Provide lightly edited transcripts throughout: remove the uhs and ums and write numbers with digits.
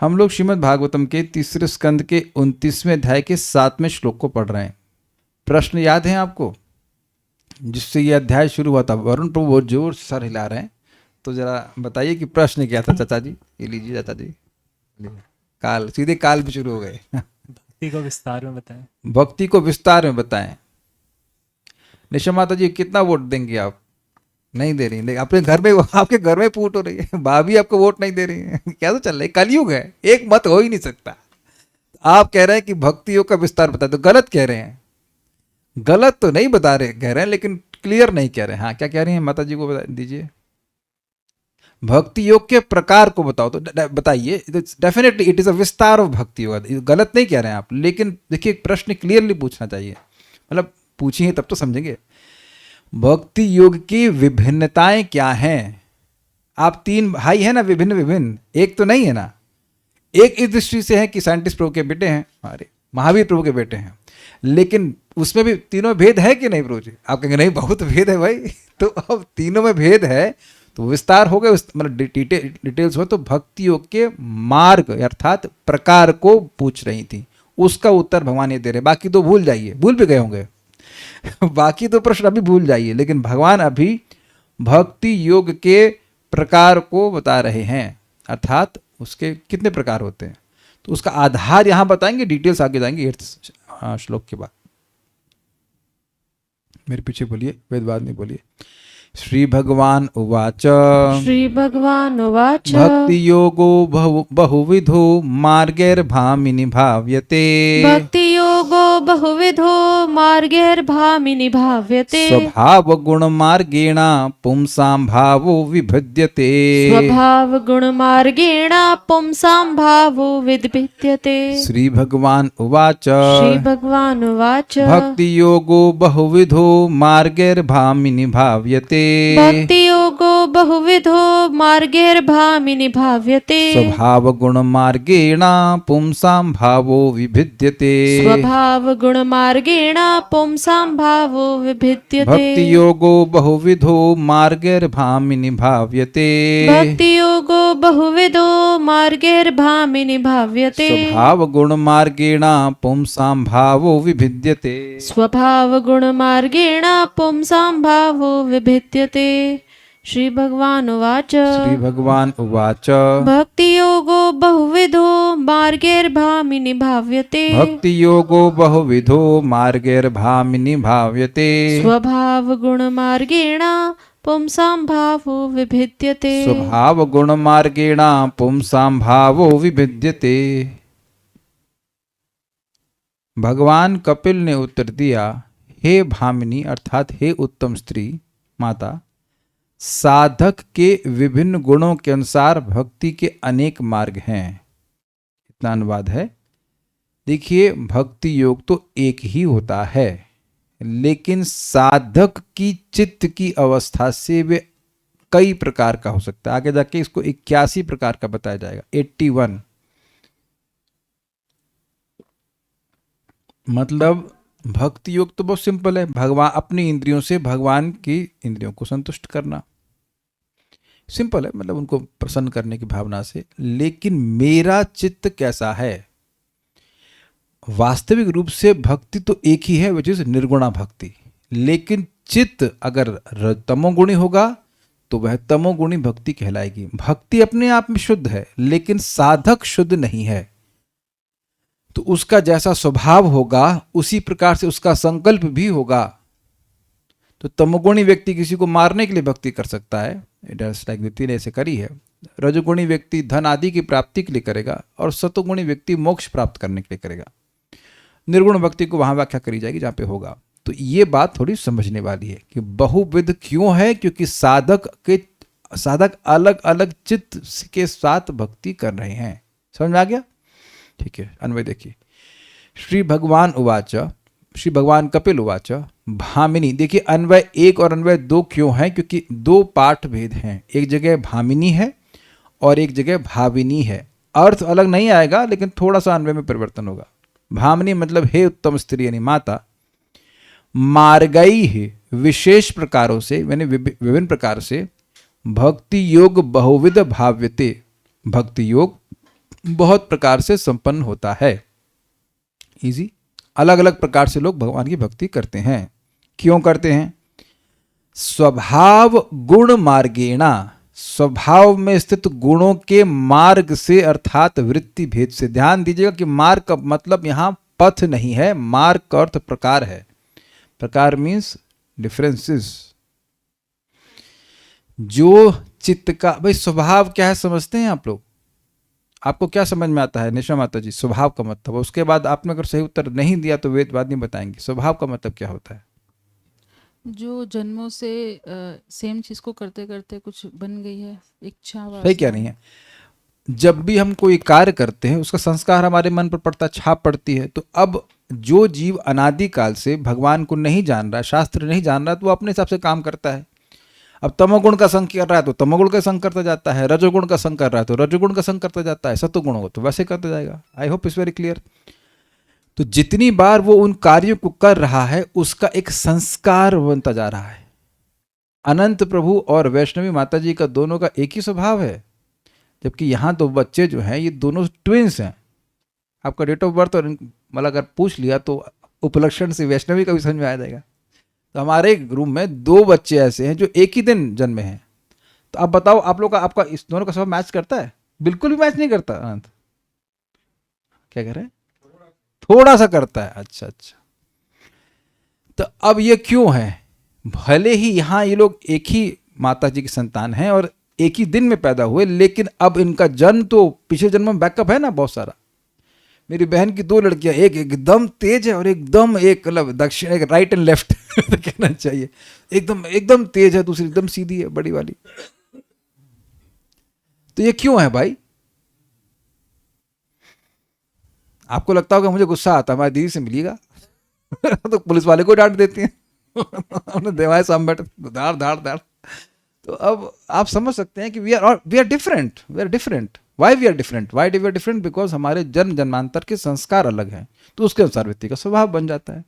हम लोग श्रीमद् भागवतम के तीसरे स्कंद के 29वें अध्याय के 7वें श्लोक को पढ़ रहे हैं। प्रश्न याद है आपको, जिससे ये अध्याय शुरू हुआ था? वरुण प्रभु बहुत जोर से सर हिला रहे हैं, तो जरा बताइए कि प्रश्न क्या था चाचा जी। ये लीजिए चाचा जी, काल सीधे काल भी शुरू हो गए। भक्ति को विस्तार में बताएं। भक्ति को विस्तार में बताएं। निशा माता जी कितना वोट देंगे आप? नहीं दे रही, लेकिन अपने घर में, आपके घर में फूट हो रही है, भाभी आपको वोट नहीं दे रही है। क्या तो चल रहा है, कलयुग है, एक मत हो ही नहीं सकता। आप कह रहे हैं कि भक्ति योग का विस्तार बता, तो गलत कह रहे हैं। गलत तो नहीं बता रहे, कह रहे हैं, लेकिन क्लियर नहीं कह रहे। हाँ, क्या कह रही हैं माता जी को बता दीजिए। भक्ति योग के प्रकार को बताओ, तो बताइए। डेफिनेटली इट इज अ विस्तार ऑफ भक्ति योग, गलत नहीं कह रहे हैं आप, लेकिन देखिए प्रश्न क्लियरली पूछना चाहिए, मतलब पूछिए तब तो समझेंगे। भक्ति योग की विभिन्नताएं क्या हैं? आप तीन भाई हैं ना, विभिन्न विभिन्न, एक तो नहीं है ना। एक इस दृष्टि से है कि साइंटिस्ट प्रभु के बेटे हैं, हमारे महावीर प्रभु के बेटे हैं, लेकिन उसमें भी तीनों भेद है कि नहीं प्रभु जी? आप कहेंगे नहीं बहुत भेद है भाई। तो अब तीनों में भेद है तो विस्तार हो गया, मतलब डिटेल्स हो। तो भक्ति योग के मार्ग अर्थात प्रकार को पूछ रही थी, उसका उत्तर भगवान ये दे रहे। बाकी तो भूल जाइए, भूल भी गए होंगे। बाकी तो प्रश्न अभी भूल जाइए, लेकिन भगवान अभी भक्ति योग के प्रकार को बता रहे हैं, अर्थात उसके कितने प्रकार होते हैं, तो उसका आधार यहां बताएंगे। डिटेल्स आगे जाएंगे 8th श्लोक के बाद। मेरे पीछे बोलिए, वेदवाद नहीं बोलिए। श्री भगवान उवाच श्री भगवान उवाच भक्ति योगो बहुविधो मार्गैर्भामिनि भाव्यते भक्ति योगो बहुविधो मार्गैर्भामिनि भाव्यते स्वभाव गुण मार्गेण पुंसां भावो विभिद्यते स्वभाव गुण मार्गेण पुंसां भावो विभिद्यते। श्री भगवान उवाच श्री भगवान उवाच भक्ति योगो बहुविधो मार्गैर्भामिनि भाव्यते भक्ति योगो बहुविधो मार्गैर्भामिनि भाव्यते स्वभाव गुण मार्गेण पुंसां भावो विभिद्यते स्वभाव गुण मार्गेण पुंसां भावो विभिद्यते। भक्ति योगो बहुविधो मार्गैर्भामिनि भाव्यते भक्ति योगो बहुविधो मार्गैर्भामिनि भाव्यते स्वभाव गुण मार्गेण पुंसां भावो विभिद्यते स्वभाव गुण मार्गेण पुंसां भावो विभिद्यते। श्री भगवान उवाच श्री भगवान उवाच भक्ति योगो बहुविधो मार्गैर्भामिनि भाव्यते भक्ति योगो बहुविधो मार्गैर्भामिनि भाव्यते स्वभाव गुण मार्गेण पुंसां भावो विभिद्यते स्वभाव गुण मार्गेण पुंसां भावो विभिद्यते। भगवान कपिल ने उत्तर दिया, हे भामिनी अर्थात हे उत्तम स्त्री माता, साधक के विभिन्न गुणों के अनुसार भक्ति के अनेक मार्ग हैं। इतना अनुवाद है। देखिए भक्ति योग तो एक ही होता है, लेकिन साधक की चित्त की अवस्था से वे कई प्रकार का हो सकता है। आगे जाके इसको 81 प्रकार का बताया जाएगा, 81। मतलब भक्ति योग तो बहुत सिंपल है, भगवान अपनी इंद्रियों से भगवान की इंद्रियों को संतुष्ट करना, सिंपल है, मतलब उनको प्रसन्न करने की भावना से। लेकिन मेरा चित्त कैसा है? वास्तविक रूप से भक्ति तो एक ही है, विच इज निर्गुणा भक्ति। लेकिन चित्त अगर तमोगुणी होगा तो वह तमोगुणी भक्ति कहलाएगी। भक्ति अपने आप में शुद्ध है, लेकिन साधक शुद्ध नहीं है, तो उसका जैसा स्वभाव होगा उसी प्रकार से उसका संकल्प भी होगा। तो तमोगुणी व्यक्ति किसी को मारने के लिए भक्ति कर सकता है, व्यक्ति ने ऐसे करी है। रजोगुणी व्यक्ति धन आदि की प्राप्ति के लिए करेगा, और सतोगुणी व्यक्ति मोक्ष प्राप्त करने के लिए करेगा। निर्गुण भक्ति को वहां व्याख्या करी जाएगी जहां पे होगा। तो ये बात थोड़ी समझने वाली है कि बहुविध क्यों है, क्योंकि साधक अलग अलग चित्त के साथ भक्ति कर रहे हैं। समझ में आ गया? ठीक है, अन्वय देखिए। श्री भगवान उवाच, श्री भगवान कपिल उवाच भामिनी। देखिए अन्वय 1 और अन्वय 2 क्यों है? क्योंकि 2 पाठ भेद हैं। एक जगह भामिनी है और एक जगह भाविनी है। अर्थ अलग नहीं आएगा, लेकिन थोड़ा सा अन्वय में परिवर्तन होगा। भामिनी मतलब हे उत्तम स्त्री यानी माता, मार्गई विशेष प्रकारों से, यानी विभिन्न प्रकार से भक्ति योग बहुविध भाव्यते। भक्ति योग बहुत प्रकार से संपन्न होता है। इजी। अलग अलग प्रकार से लोग भगवान की भक्ति करते हैं। क्यों करते हैं? स्वभाव गुण मार्गेणा, स्वभाव में स्थित गुणों के मार्ग से अर्थात वृत्ति भेद से। ध्यान दीजिएगा कि मार्ग का मतलब यहां पथ नहीं है, मार्ग का अर्थ प्रकार है। प्रकार मीन्स डिफरेंसेस। जो चित्त का, भाई स्वभाव क्या है समझते हैं आप लोग? आपको क्या समझ में आता है निशा माता जी स्वभाव का मतलब? उसके बाद आपने अगर सही उत्तर नहीं दिया तो वेदवादी बताएंगे स्वभाव का मतलब क्या होता है। जो जन्मों से सेम चीज को करते करते कुछ बन गई है इच्छा सही क्या नहीं है? जब भी हम कोई कार्य करते हैं उसका संस्कार हमारे मन पर पड़ता, छाप पड़ती है। तो अब जो जीव अनादिकाल से भगवान को नहीं जान रहा, शास्त्र नहीं जान रहा, तो वो अपने हिसाब से काम करता है। अब तमोगुण का संग कर रहा है तो तमोगुण का संग करता जाता है, रजोगुण का संग कर रहा है तो रजोगुण का संग करता जाता है, सत्वगुण हो तो वैसे करता जाएगा। I hope it's very clear. तो जितनी बार वो उन कार्यों को कर रहा है उसका एक संस्कार बनता जा रहा है। अनंत प्रभु और वैष्णवी माता जी का दोनों का एक ही स्वभाव है, जबकि यहाँ तो बच्चे जो हैं ये दोनों ट्विंस हैं। आपका डेट ऑफ बर्थ और मतलब अगर पूछ लिया तो उपलक्षण से वैष्णवी का भी समझ में आ जाएगा। तो हमारे रूम में 2 बच्चे ऐसे हैं जो एक ही दिन जन्मे हैं। तो आप बताओ आप लोग का, आपका इस दोनों का स्वभाव मैच करता है? बिल्कुल भी मैच नहीं करता। अनंत क्या कह रहे हैं? थोड़ा सा करता है। अच्छा अच्छा। तो अब ये क्यों है? भले ही यहाँ ये लोग एक ही माता जी की संतान हैं और एक ही दिन में पैदा हुए, लेकिन अब इनका जन्म तो पिछले जन्म में बैकअप है ना बहुत सारा। मेरी बहन की 2 लड़कियां, एक एकदम तेज है और एकदम एक मतलब दक्षिण, एक राइट एंड लेफ्ट कहना चाहिए। एकदम एकदम तेज है, दूसरी एकदम सीधी है, बड़ी वाली। तो ये क्यों है भाई? आपको लगता होगा मुझे गुस्सा आता है, हमारी दीदी से मिलिएगा तो पुलिस वाले को डांट देती हैं देवाए सामने धार धार धार। तो अब आप समझ सकते हैं कि we are different. Why we are different? Why we are different? Because हमारे जन्म जन्मांतर के संस्कार अलग हैं, तो उसके अनुसार व्यक्ति का स्वभाव बन जाता है।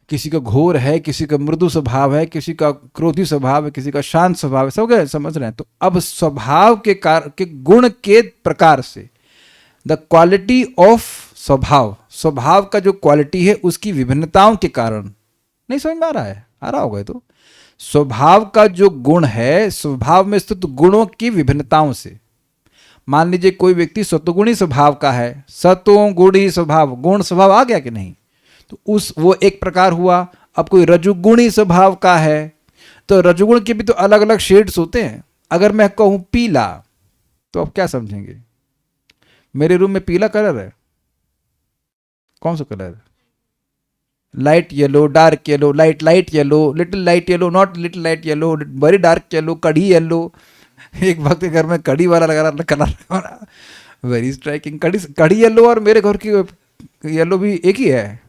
किसी का घोर है, किसी का मृदु स्वभाव है, किसी का क्रोधी स्वभाव है, किसी का शांत स्वभाव है। सब गए समझ रहे हैं? तो अब स्वभाव के गुण के प्रकार से द क्वालिटी ऑफ स्वभाव का जो क्वालिटी है उसकी विभिन्नताओं के कारण, नहीं समझ में आ रहा है? आ रहा होगा। तो स्वभाव का जो गुण है, स्वभाव में स्थित गुणों की विभिन्नताओं से। मान लीजिए कोई व्यक्ति सत्वगुणी स्वभाव का है, सत्वगुणी स्वभाव, गुण स्वभाव आ गया कि नहीं? तो वो एक प्रकार हुआ। अब कोई रजुगुणी स्वभाव का है, तो रजुगुण के भी तो अलग अलग शेड्स होते हैं। अगर मैं कहूं पीला, तो आप क्या समझेंगे? मेरे रूम में पीला कलर है, कौन सा कलर है? Light yellow, dark yellow, light yellow, little light yellow, not little light yellow, very dark yellow, कड़ी येलो। एक भक्त के घर में कड़ी वाला लगा कलर, वेरी स्ट्राइकिंग। कड़ी येलो और मेरे घर की येलो भी एक ही है।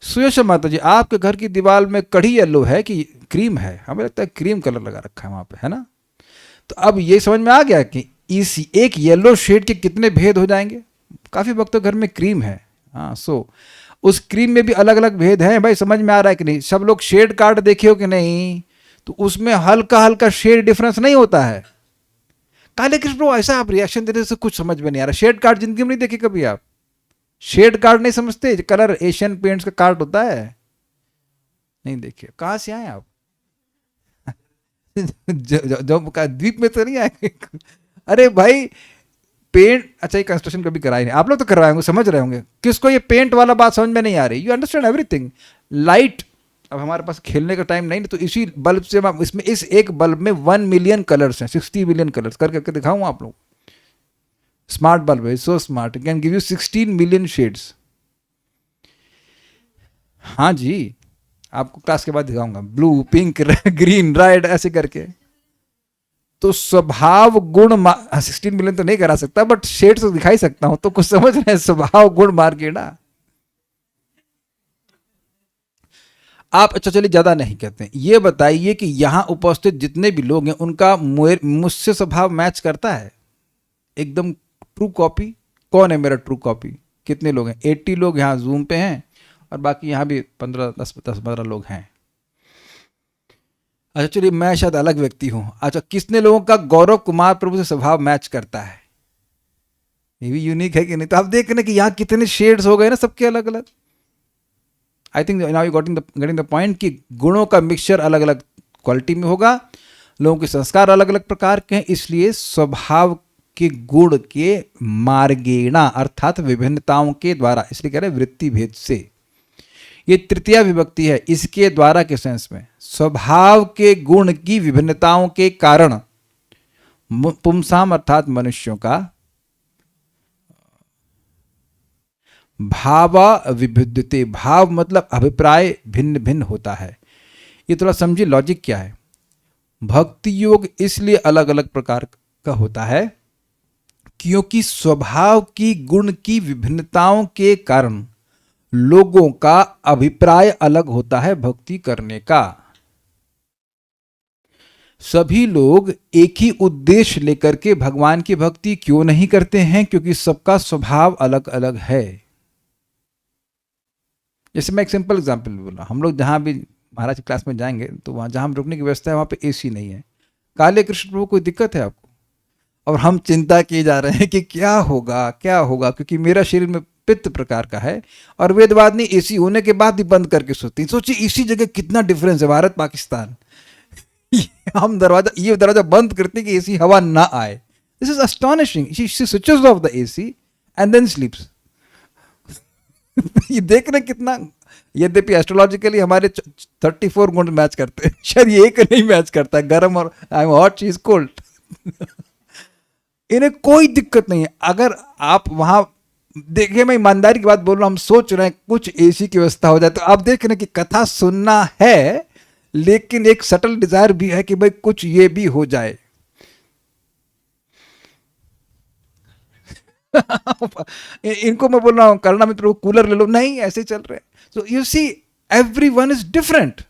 सुयशा माता जी, आपके घर की दीवार में कड़ी येलो है कि क्रीम है? हमें लगता है क्रीम कलर लगा रखा है वहां पे, है ना? तो अब ये समझ में आ गया कि इस एक येलो शेड के कितने भेद हो जाएंगे। काफी वक्तों घर में क्रीम है, हाँ। सो उस क्रीम में भी अलग अलग भेद हैं। भाई समझ में आ रहा है कि नहीं? सब लोग शेड कार्ड देखे हो कि नहीं? तो उसमें हल्का हल्का शेड डिफरेंस नहीं होता है। काले कृष्ण ब्रो, ऐसा आप रिएक्शन देने से कुछ समझ में नहीं आ रहा। शेड कार्ड जिंदगी में नहीं देखे कभी आप? शेड कार्ड नहीं समझते? कलर एशियन पेंट्स का कार्ड होता है, नहीं देखे? कहां से आए आप? द्वीप में तो नहीं आए? अरे भाई पेंट, अच्छा ये कंस्ट्रक्शन कभी कराई नहीं आप लोग? तो करवाए होंगे, समझ रहे होंगे। किसको ये पेंट वाला बात समझ में नहीं आ रही? You understand everything. लाइट, अब हमारे पास खेलने का टाइम नहीं, तो इसी बल्ब से इसमें इस एक बल्ब में 1 मिलियन कलर्स हैं, 60 मिलियन कलर्स करके दिखाऊं आप लोग। स्मार्ट बल्ब है, so smart, can give you 16 million shades. हाँ जी, आपको क्लास के बाद दिखाऊंगा, ब्लू, पिंक, ग्रीन, रेड, ऐसे करके। तो स्वभाव गुण 16 मिलियन तो नहीं करा सकता, बट शेड तो दिखाई सकता हूं। तो कुछ समझ रहे हैं? स्वभाव गुण मार्गेणा। आप अच्छा चलिए ज्यादा नहीं कहते हैं, ये बताइए कि यहां उपस्थित जितने भी लोग हैं उनका मुझसे स्वभाव मैच करता है? एकदम ट्रू कॉपी। कौन है मेरा ट्रू कॉपी? कितने लोग हैं? 80 लोग यहाँ जूम पे हैं और बाकी यहाँ भी 10-15 लोग हैं। अच्छा चलिए, मैं शायद अलग व्यक्ति हूं। अच्छा, कितने लोगों का गौरव कुमार प्रभु से स्वभाव मैच करता है? ये भी यूनिक है कि नहीं? तो आप देख रहे हैं कि यहाँ कितने शेड्स हो गए ना सबके अलग अलग। I think now you getting the point कि गुणों का मिक्सचर अलग अलग क्वालिटी में होगा, लोगों के संस्कार अलग अलग प्रकार के हैं, इसलिए स्वभाव के गुण के मार्गेणा अर्थात विभिन्नताओं के द्वारा, इसलिए कह रहे हैं वृत्ति भेद से। ये तृतीया विभक्ति है, इसके द्वारा के सेंस में स्वभाव के गुण की विभिन्नताओं के कारण पुंसाम अर्थात मनुष्यों का भाव विभिद्यते, भाव मतलब अभिप्राय भिन्न भिन्न होता है। ये थोड़ा समझिए लॉजिक क्या है। भक्ति योग इसलिए अलग अलग प्रकार का होता है क्योंकि स्वभाव की गुण की विभिन्नताओं के कारण लोगों का अभिप्राय अलग होता है भक्ति करने का। सभी लोग एक ही उद्देश्य लेकर के भगवान की भक्ति क्यों नहीं करते हैं? क्योंकि सबका स्वभाव अलग अलग है। जैसे मैं एक सिंपल एग्जांपल बोला, हम लोग जहां भी महाराज की क्लास में जाएंगे तो वहां जहां हम रुकने की व्यवस्था है वहां पे एसी नहीं है। काले कृष्ण प्रभु कोई दिक्कत है आपको? और हम चिंता किए जा रहे हैं कि क्या होगा क्या होगा, क्योंकि मेरा शरीर में पित्त प्रकार का है और वेदवादिनी एसी होने के बाद भी बंद करके सोती। सोचिए इसी जगह कितना डिफरेंस है भारत पाकिस्तान। हम ये दरवाजा बंद करते हैं कि एसी हवा ना आए। This is astonishing. She switches off the AC and then sleeps. ये देख रहे कितना, यद्यपि एस्ट्रोलॉजिकली हमारे 34 गुण मैच करते हैं, शायद ये एक नहीं मैच करता है, गर्म और I am hot she is cold. इन्हें कोई दिक्कत नहीं है। अगर आप वहां देखिए, मैं ईमानदारी की बात बोल रहा हूं, हम सोच रहे हैं कुछ एसी की व्यवस्था हो जाए, तो आप देख रहे हैं कि कथा सुनना है लेकिन एक सटल डिजायर भी है कि भाई कुछ ये भी हो जाए। इनको मैं बोल रहा हूं करना मित्रों कूलर ले लो, नहीं ऐसे चल रहे। So you see everyone is different,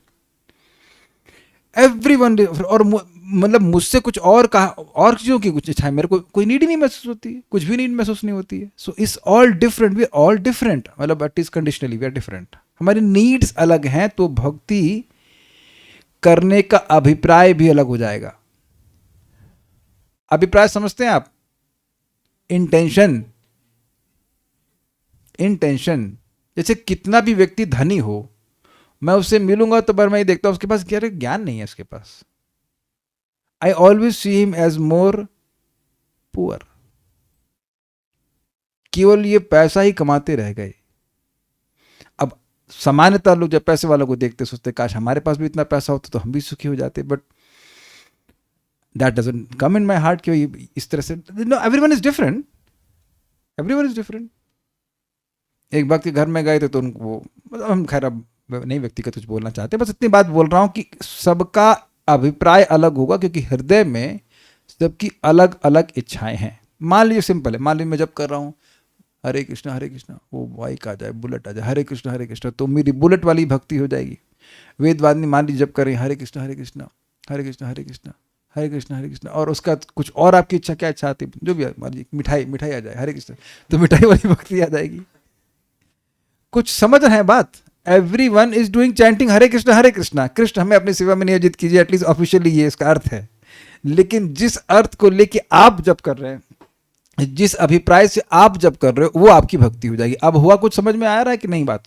everyone. और मतलब मुझसे कुछ और कहा, और चीजों की कुछ इच्छा है, मेरे को कोई नीड ही नहीं महसूस होती है, कुछ भी नीड महसूस नहीं होती है। So it's all different, we all different, मतलब it is conditionally we are different, हमारी नीड्स अलग हैं, तो भक्ति करने का अभिप्राय भी अलग हो जाएगा। अभिप्राय समझते हैं आप? Intention, intention. जैसे कितना भी व्यक्ति धनी हो, मैं उससे मिलूंगा तो पर मैं ये देखता हूं उसके पास क्या ज्ञान नहीं है, उसके पास I always see him as more poor. केवल ये पैसा ही कमाते रह गए। अब सामान्यतः लोग जब पैसे वालों को देखते सोचते काश हमारे पास भी इतना पैसा होता तो हम भी सुखी हो जाते, but that doesn't come in my heart कि इस तरह से। No, everyone is different, everyone is different. एक भक्त के घर में गए थे तो उनको, मतलब हम खैर अब नहीं व्यक्तिगत कुछ बोलना चाहते, बस इतनी बात बोल रहा हूं कि सबका अभिप्राय अलग होगा क्योंकि हृदय में सबकी अलग अलग इच्छाएं हैं। मान लीजिए सिंपल है, मान लीजिए मैं जब कर रहा हूं हरे कृष्णा वो बाइक आ जाए, बुलेट आ जाए, हरे कृष्णा, तो मेरी बुलेट वाली भक्ति हो जाएगी। वेदवादिनी मान लीजिए जब करें हरे कृष्णा हरे कृष्णा हरे कृष्णा हरे कृष्णा हरे कृष्णा हरे कृष्णा, और उसका कुछ और आपकी इच्छा, क्या इच्छा आती जो भी मान लीजिए मिठाई आ जाए हरे कृष्णा, तो मिठाई वाली भक्ति आ जाएगी। कुछ समझ रहे हैं बात? Everyone is doing chanting Hare Krishna, Krishna हमें अपनी सेवा में नियोजित कीजिए, एटलीस्ट ऑफिशियली ये इसका अर्थ है। लेकिन जिस अर्थ को लेके आप जब कर रहे हैं, जिस अभिप्राय से आप जब कर रहे हो, वो आपकी भक्ति हो जाएगी। अब हुआ कुछ समझ में आ रहा है कि नहीं बात?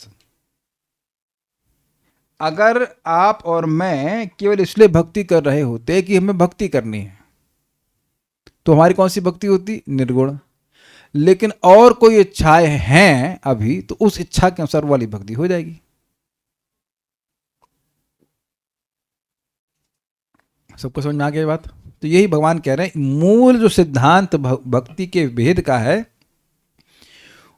अगर आप और मैं केवल इसलिए भक्ति कर रहे होते कि हमें भक्ति करनी है, तो हमारी कौन सी भक्ति होती? निर्गुण। लेकिन और कोई इच्छाएं हैं अभी, तो उस इच्छा के अनुसार वाली भक्ति हो जाएगी। सबको समझ में आ गई बात? तो यही भगवान कह रहे हैं, मूल जो सिद्धांत भक्ति के भेद का है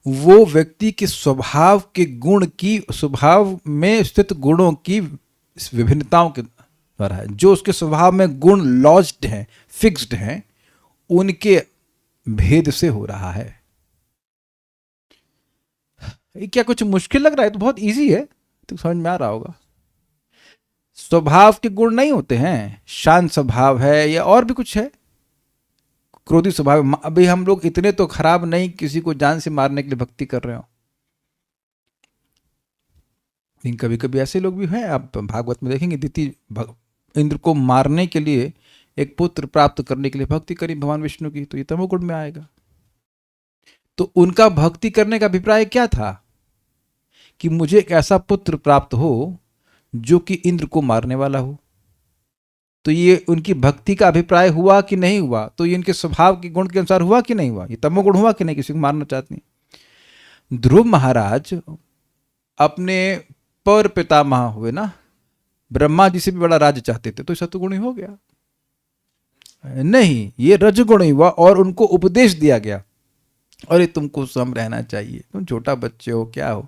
वो व्यक्ति के स्वभाव के गुण की, स्वभाव में स्थित गुणों की विभिन्नताओं के द्वारा है। जो उसके स्वभाव में गुण लॉज्ड हैं, फिक्स्ड हैं, उनके भेद से हो रहा है। क्या कुछ मुश्किल लग रहा है? तो बहुत इजी है, तो समझ में आ रहा होगा। स्वभाव के गुण नहीं होते हैं, शांत स्वभाव है या और भी कुछ है, क्रोधी स्वभाव। अभी हम लोग इतने तो खराब नहीं किसी को जान से मारने के लिए भक्ति कर रहे हो, लेकिन कभी कभी ऐसे लोग भी हैं। आप भागवत में देखेंगे, दिति इंद्र को मारने के लिए, एक पुत्र प्राप्त करने के लिए भक्ति करी भगवान विष्णु की, तो ये तमोगुण में आएगा। तो उनका भक्ति करने का अभिप्राय क्या था कि मुझे एक ऐसा पुत्र प्राप्त हो जो कि इंद्र को मारने वाला हो। तो ये उनकी भक्ति का अभिप्राय हुआ कि नहीं हुआ? तो ये इनके स्वभाव के गुण के अनुसार हुआ कि नहीं हुआ? ये तमोगुण हुआ कि नहीं? किसी को मारना चाहते हैं। ध्रुव महाराज अपने पर पितामह हुए ना, ब्रह्मा जी से भी बड़ा राज्य चाहते थे, तो सतगुणी हो गया? नहीं, ये रजगुणी हुआ और उनको उपदेश दिया गया, अरे तुमको सम रहना चाहिए, तुम छोटा बच्चे हो, क्या हो।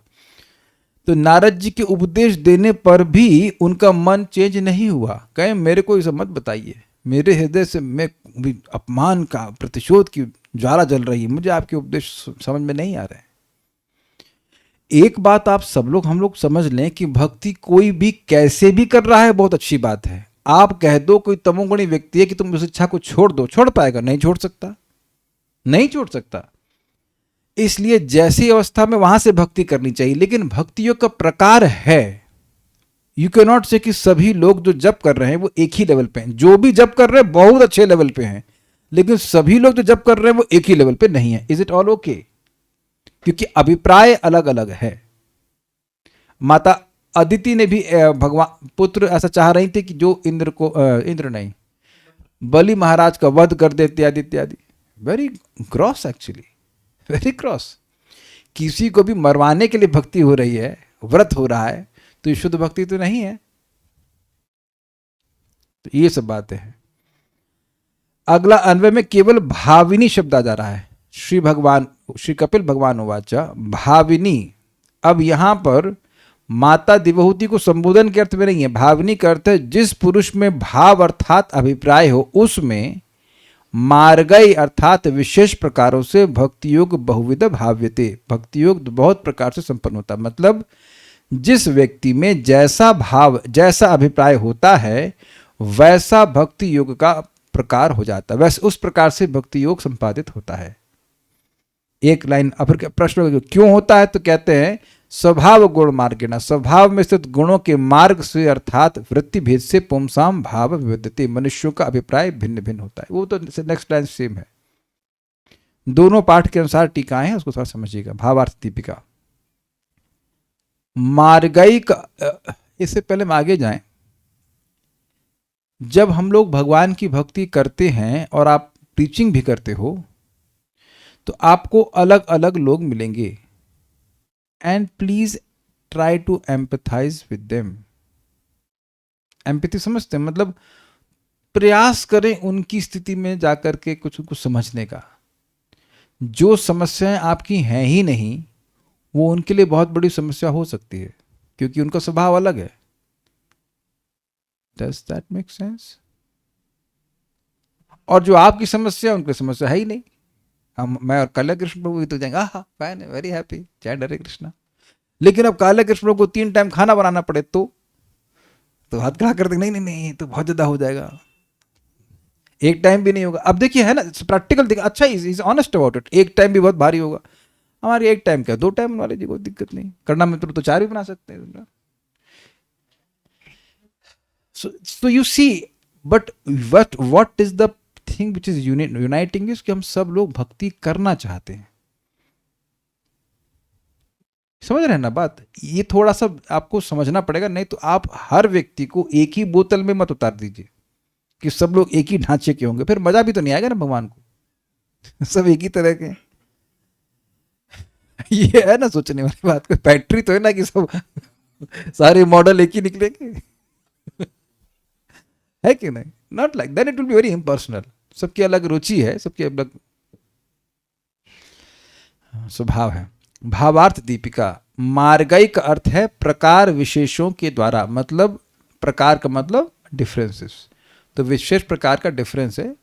तो नारद जी के उपदेश देने पर भी उनका मन चेंज नहीं हुआ। कहे मेरे को इसे मत बताइए, मेरे हृदय से मैं अपमान का प्रतिशोध की ज्वाला जल रही है, मुझे आपके उपदेश समझ में नहीं आ रहे हैं। एक बात आप सब लोग हम लोग समझ लें कि भक्ति कोई भी कैसे भी कर रहा है बहुत अच्छी बात है। आप कह दो कोई तमोगुणी व्यक्ति है कि तुम उस इच्छा को छोड़ दो, छोड़ पाएगा? नहीं छोड़ सकता, नहीं छोड़ सकता। इसलिए जैसी अवस्था में वहां से भक्ति करनी चाहिए, लेकिन भक्ति योग का प्रकार है। यू कैन नॉट से कि सभी लोग जो जप कर रहे हैं वो एक ही लेवल पे हैं। जो भी जप कर रहे हैं बहुत अच्छे लेवल पे हैं, लेकिन सभी लोग जो जप कर रहे हैं वो एक ही लेवल पे नहीं है। Is it all okay? क्योंकि अभिप्राय अलग अलग है। माता अदिति ने भी भगवान पुत्र ऐसा चाह रही थी कि जो इंद्र को इंद्र नहीं, बलि महाराज का वध कर दे इत्यादि इत्यादि। Very gross, actually very cross. किसी को भी मरवाने के लिए भक्ति हो रही है, व्रत हो रहा है, तो ये शुद्ध भक्ति तो नहीं है। तो ये सब बातें हैं। अगला अन्वय में केवल भाविनी शब्द आ जा रहा है। श्री कपिल भगवान उवाचा भाविनी। अब यहां पर माता दिवहूति को संबोधन के अर्थ में नहीं है। भाविनी का अर्थ है जिस पुरुष में भाव अर्थात अभिप्राय हो, उसमें मार्गय अर्थात विशेष प्रकारों से भक्ति योग बहुविध भाव्यते। भक्ति योग बहुत प्रकार से संपन्न होता है। मतलब जिस व्यक्ति में जैसा भाव जैसा अभिप्राय होता है वैसा भक्ति योग का प्रकार हो जाता है, वैसे उस प्रकार से भक्ति योग संपादित होता है। एक लाइन फिर प्रश्न क्यों होता है? तो कहते हैं स्वभाव गुण मार्गेण, स्वभाव में स्थित गुणों के मार्ग से अर्थात वृत्ति भेद से पुंसाम भाव विविधते, मनुष्यों का अभिप्राय भिन्न भिन्न होता है। वो तो नेक्स्ट लाइन सेम है। दोनों पाठ के अनुसार टीकाएं हैं, उसको थोड़ा समझिएगा। भावार्थ दीपिका मार्गयिक, इससे पहले हम आगे जाएं। जब हम लोग भगवान की भक्ति करते हैं और आप टीचिंग भी करते हो तो आपको अलग अलग लोग मिलेंगे, and please try to empathise with them. Empathy समझते हैं? मतलब प्रयास करें उनकी स्थिति में जाकर के कुछ उनको समझने का। जो समस्याएं आपकी हैं ही नहीं वो उनके लिए बहुत बड़ी समस्या हो सकती है, क्योंकि उनका स्वभाव अलग है। Does that make sense? और जो आपकी समस्या उनकी समस्या है ही नहीं। हम मैं और काला कृष्ण प्रभु तो जाएंगे हाँ फाइन, वेरी हैप्पी, जय हरे कृष्णा। लेकिन अब काला कृष्ण प्रभु को 3 टाइम खाना बनाना पड़े तो हाथ खड़ा कर देंगे, नहीं नहीं नहीं तो बहुत ज्यादा हो जाएगा, एक टाइम भी नहीं होगा। अब देखिए है ना प्रैक्टिकल, देखिए अच्छा इज ऑनेस्ट अबाउट इट। एक टाइम भी बहुत भारी होगा, हमारे एक टाइम क्या 2 टाइम वाले जी कोई दिक्कत नहीं, करना में तो 4 भी बना सकते हैं। So you see, but what is the thing which is uniting is कि हम सब लोग भक्ति करना चाहते हैं। समझ रहे हैं ना बात? ये थोड़ा सा आपको समझना पड़ेगा, नहीं तो आप हर व्यक्ति को एक ही बोतल में मत उतार दीजिए कि सब लोग एक ही ढांचे के होंगे, फिर मजा भी तो नहीं आएगा ना भगवान को। सब एक ही तरह के ये है ना सोचने वाली बात। कोई फैक्ट्री तो है ना कि सब सारे मॉडल एक ही निकलेंगे, है कि नहीं? Not like that, it will be very impersonal. सबकी अलग रुचि है, सबकी अलग स्वभाव है। भावार्थ दीपिका मार्गय का अर्थ है प्रकार विशेषों के द्वारा, मतलब प्रकार का मतलब डिफरेंसेस, तो विशेष प्रकार का डिफरेंस है।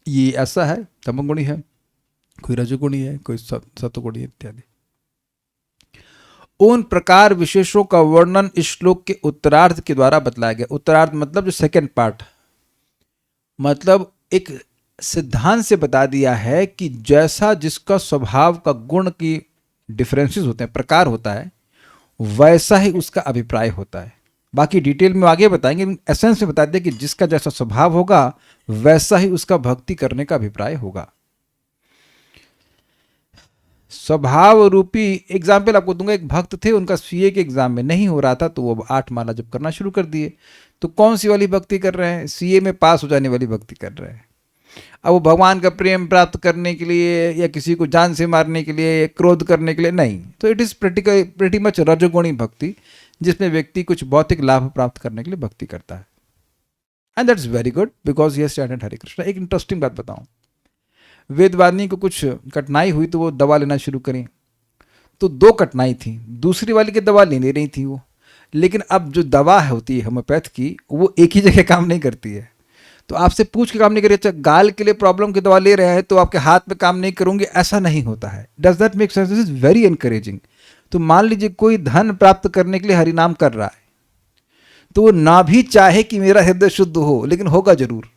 ये ऐसा है, तमोगुणी है, कोई रजोगुणी है, कोई सत्वगुणी इत्यादि। उन प्रकार विशेषों का वर्णन इस श्लोक के उत्तरार्ध के द्वारा बतलाया गया। उत्तरार्ध मतलब जो सेकंड पार्ट, मतलब एक सिद्धांत से बता दिया है कि जैसा जिसका स्वभाव का गुण की डिफरेंसेस होते हैं, प्रकार होता है, वैसा ही उसका अभिप्राय होता है। बाकी डिटेल में आगे बताएंगे, एसेंस में बता दिया कि जिसका जैसा स्वभाव होगा वैसा ही उसका भक्ति करने का अभिप्राय होगा। स्वभाव रूपी एग्जाम्पल आपको दूंगा। एक भक्त थे, उनका सीए के एग्जाम में नहीं हो रहा था, तो वो 8 माला जप करना शुरू कर दिए। तो कौन सी वाली भक्ति कर रहे हैं? सीए में पास हो जाने वाली भक्ति कर रहे हैं। अब वो भगवान का प्रेम प्राप्त करने के लिए या किसी को जान से मारने के लिए, क्रोध करने के लिए नहीं। तो इट इज़ प्रेटी मच रजोगुणी भक्ति, जिसमें व्यक्ति कुछ भौतिक लाभ प्राप्त करने के लिए भक्ति करता है। And that's very good because he has started Hare Krishna. एक इंटरेस्टिंग बात बताऊं, वेदवादिनी को कुछ कठिनाई हुई तो वो दवा लेना शुरू करें। तो 2 कठिनाई थी, दूसरी वाली की दवा ले रही थी वो, लेकिन अब जो दवा होती है होम्योपैथ की, वो एक ही जगह काम नहीं करती है। तो आपसे पूछ के काम नहीं करिए, अच्छा गाल के लिए प्रॉब्लम की दवा ले रहे हैं तो आपके हाथ में काम नहीं करूंगी, ऐसा नहीं होता है। Does that make sense? This is very encouraging. तो मान लीजिए कोई धन प्राप्त करने के लिए हरिनाम कर रहा है, तो वो ना भी चाहे कि मेरा हृदय शुद्ध हो, लेकिन होगा जरूर।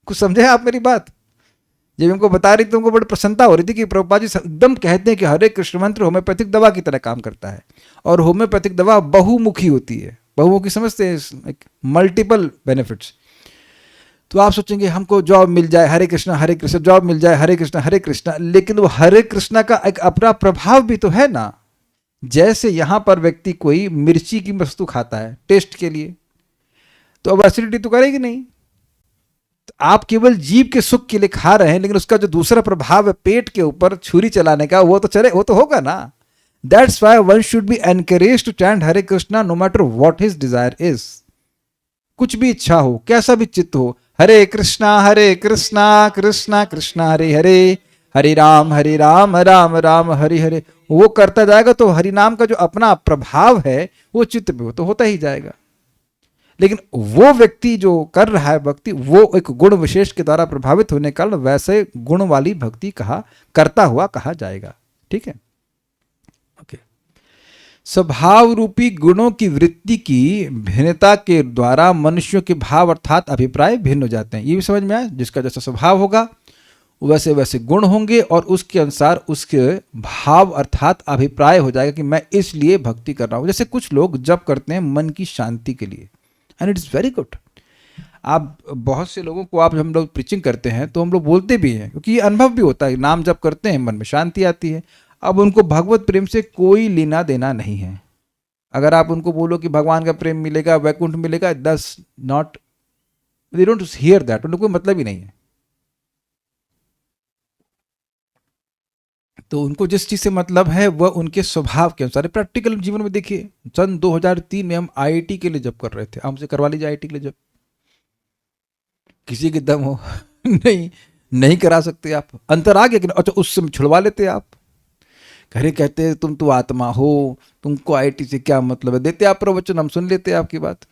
कुछ समझे आप मेरी बात? जब हमको बता रही थी, उनको बड़ी प्रसन्नता हो रही थी कि प्रभुपाद जी एकदम कहते हैं कि हरे कृष्ण मंत्र होम्योपैथिक दवा की तरह काम करता है, और होम्योपैथिक दवा बहुमुखी होती है। बहुमुखी समझते हैं, मल्टीपल बेनिफिट्स। तो आप सोचेंगे हमको जॉब मिल जाए, हरे कृष्णा जॉब मिल जाए, हरे कृष्णा, लेकिन वो हरे कृष्णा का एक अपना प्रभाव भी तो है ना। जैसे यहां पर व्यक्ति कोई मिर्ची की वस्तु खाता है टेस्ट के लिए, तो अब एसिडिटी तो करेगी नहीं। तो आप केवल जीभ के सुख के लिए खा रहे हैं, लेकिन उसका जो दूसरा प्रभाव है पेट के ऊपर छुरी चलाने का, वो तो होगा ना। That's why one should be encourage to chant Hare Krishna no matter what his desire is. कुछ भी इच्छा हो, कैसा भी चित्त हो, हरे कृष्णा कृष्णा कृष्णा हरे हरे, हरे राम राम राम हरे हरे, वो करता जाएगा तो हरिनाम का जो अपना प्रभाव है वो चित्त पे तो होता ही जाएगा। लेकिन वो व्यक्ति जो कर रहा है भक्ति, वो एक गुण विशेष के द्वारा प्रभावित होने के कारण वैसे गुण वाली भक्ति करता हुआ कहा जाएगा। ठीक है, ओके। स्वभाव रूपी गुणों की वृत्ति की भिन्नता के द्वारा मनुष्यों के भाव अर्थात अभिप्राय भिन्न हो जाते हैं। ये भी समझ में आया? जिसका जैसा स्वभाव होगा वैसे वैसे गुण होंगे, और उसके अनुसार उसके भाव अर्थात अभिप्राय हो जाएगा कि मैं इसलिए भक्ति कर रहा हूं। जैसे कुछ लोग जप करते हैं मन की शांति के लिए, and it is very good. आप बहुत से लोगों को हम लोग प्रीचिंग करते हैं तो हम लोग बोलते भी हैं, क्योंकि ये अनुभव भी होता है, नाम जप करते हैं मन में शांति आती है। अब उनको भगवत प्रेम से कोई लेना देना नहीं है। अगर आप उनको बोलो कि भगवान का प्रेम मिलेगा, वैकुंठ मिलेगा, दस not, they don't hear that, उनको कोई मतलब ही नहीं है। तो उनको जिस चीज से मतलब है वह उनके स्वभाव के अनुसार। प्रैक्टिकल जीवन में देखिए, सन 2003 में हम आईआईटी के लिए जब कर रहे थे, हमसे करवा लीजिए आईआईटी के लिए जब, किसी के दम हो नहीं करा सकते आप। अंतर आ गया कि अच्छा उससे छुड़वा लेते आप। घरे कहते तुम तो आत्मा हो, तुमको आईआईटी से क्या मतलब है, देते आप प्रवचन, हम सुन लेते आपकी बात।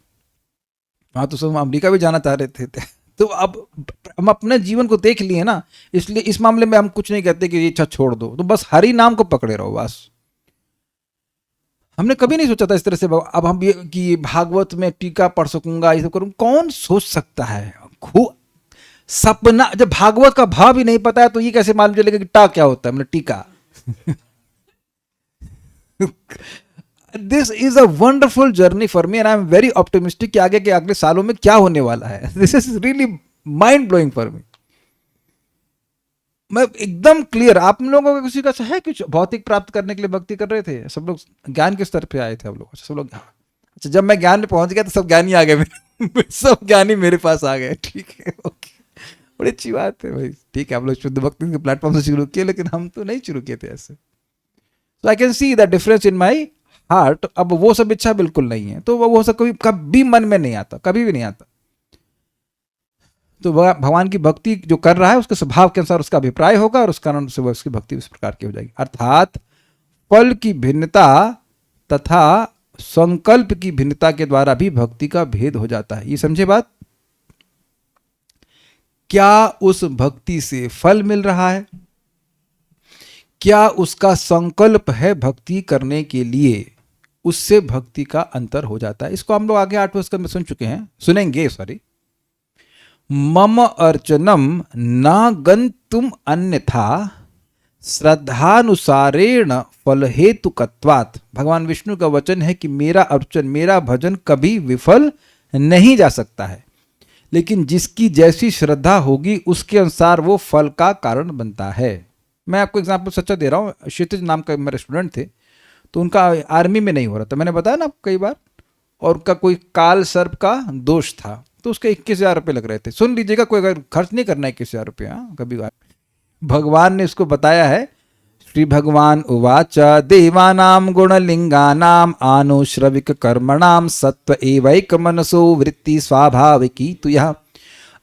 हाँ तो सब अमेरिका भी जाना चाह रहे थे। तो अब हम अपने जीवन को देख लिए ना, इसलिए इस मामले में हम कुछ नहीं कहते कि ये इच्छा छोड़ दो, तो बस हरि नाम को पकड़े रहो बस। हमने कभी नहीं सोचा था इस तरह से अब हम ये कि भागवत में टीका पढ़ सकूंगा, ये सब करूँ, कौन सोच सकता है? सपना, जब भागवत का भाव ही नहीं पता है तो ये कैसे मालूम चलेगा कि टा क्या होता है, मतलब टीका। This is a wonderful journey for me and I am very optimistic कि आगे के अगले सालों में क्या होने वाला है। This is really mind blowing for me. मैं एकदम क्लियर, आप लोगों का किसी का है कुछ भौतिक प्राप्त करने के लिए भक्ति कर रहे थे? सब लोग ज्ञान के स्तर पे आए थे आप लोग? सब लोग, अच्छा जब मैं ज्ञान में पहुंच गया तो सब ज्ञानी आ गए, सब ज्ञानी मेरे पास आ गए। ठीक है, ओके, बड़ी अच्छी बात है भाई। ठीक है, आप लोग शुद्ध भक्ति के प्लेटफॉर्म से शुरू किए, लेकिन हम तो नहीं शुरू किए थे ऐसे। So I can see the difference in my heart। अब वो सब इच्छा बिल्कुल नहीं है, तो वो सब कभी मन में नहीं आता, कभी भी नहीं आता। तो भगवान की भक्ति जो कर रहा है उसके स्वभाव के अनुसार उसका अभिप्राय होगा, और उस कारण से उसकी भक्ति उस प्रकार की हो जाएगी। अर्थात फल की भिन्नता तथा संकल्प की भिन्नता के द्वारा भी भक्ति का भेद हो जाता है। ये समझे बात? क्या उस भक्ति से फल मिल रहा है, क्या उसका संकल्प है भक्ति करने के लिए, उससे भक्ति का अंतर हो जाता है। इसको हम लोग आगे 8वें स्कंद में सुन चुके हैं, सुनेंगे, सॉरी। मम अर्चनम न गंतुम अन्यथा श्रद्धानुसारेण फल हेतुकत्वात्। भगवान विष्णु का वचन है कि मेरा अर्चन, मेरा भजन कभी विफल नहीं जा सकता है, लेकिन जिसकी जैसी श्रद्धा होगी उसके अनुसार वो फल का कारण बनता है। मैं आपको एग्जाम्पल सच्चा दे रहा हूँ, क्षितिज नाम का मेरे स्टूडेंट थे, तो उनका आर्मी में नहीं हो रहा था, मैंने बताया ना आपको कई बार, और उनका कोई काल सर्प का दोष था, तो उसके 21,000 रुपये लग रहे थे। सुन लीजिएगा, कोई अगर खर्च नहीं करना है 21,000 रुपये, हाँ कभी भगवान ने इसको बताया है। श्री भगवान उवाच देवानां गुणलिंगानां आनुश्रविक कर्मणां सत्व एवैक मनसो वृत्ति स्वाभाविकी तु यः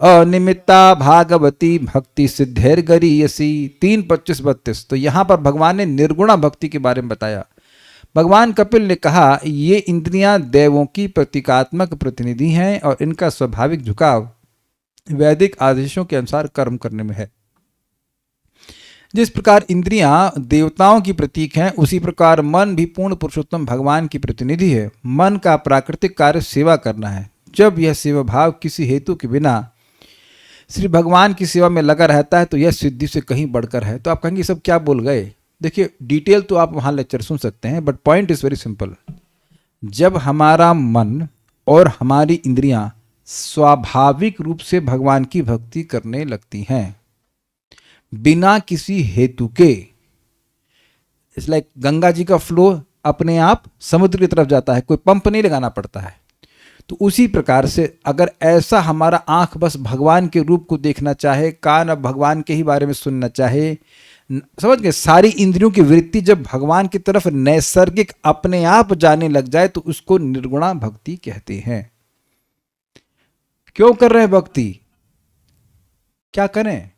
अनिमित्ता भागवती भक्ति सिद्धिर्गरीयसी। 3:25-32। तो यहाँ पर भगवान ने निर्गुणा भक्ति के बारे में बताया। भगवान कपिल ने कहा ये इंद्रियां देवों की प्रतीकात्मक प्रतिनिधि हैं और इनका स्वाभाविक झुकाव वैदिक आदेशों के अनुसार कर्म करने में है। जिस प्रकार इंद्रियां देवताओं की प्रतीक हैं, उसी प्रकार मन भी पूर्ण पुरुषोत्तम भगवान की प्रतिनिधि है। मन का प्राकृतिक कार्य सेवा करना है। जब यह सेवा भाव किसी हेतु के बिना श्री भगवान की सेवा में लगा रहता है तो यह सिद्धि से कहीं बढ़कर है। तो आप कहेंगे सब क्या बोल गए? देखिए डिटेल तो आप वहाँ लेक्चर सुन सकते हैं, but point is very simple. जब हमारा मन और हमारी इंद्रियां स्वाभाविक रूप से भगवान की भक्ति करने लगती हैं बिना किसी हेतु के, इट्स लाइक गंगा जी का फ्लो अपने आप समुद्र की तरफ जाता है, कोई पंप नहीं लगाना पड़ता है। तो उसी प्रकार से अगर ऐसा हमारा आंख बस भगवान के रूप को देखना चाहे, कान अब भगवान के ही बारे में सुनना चाहे, समझ गए, सारी इंद्रियों की वृत्ति जब भगवान की तरफ नैसर्गिक अपने आप जाने लग जाए तो उसको निर्गुणा भक्ति कहते हैं। क्यों कर रहे हैं भक्ति? क्या करें?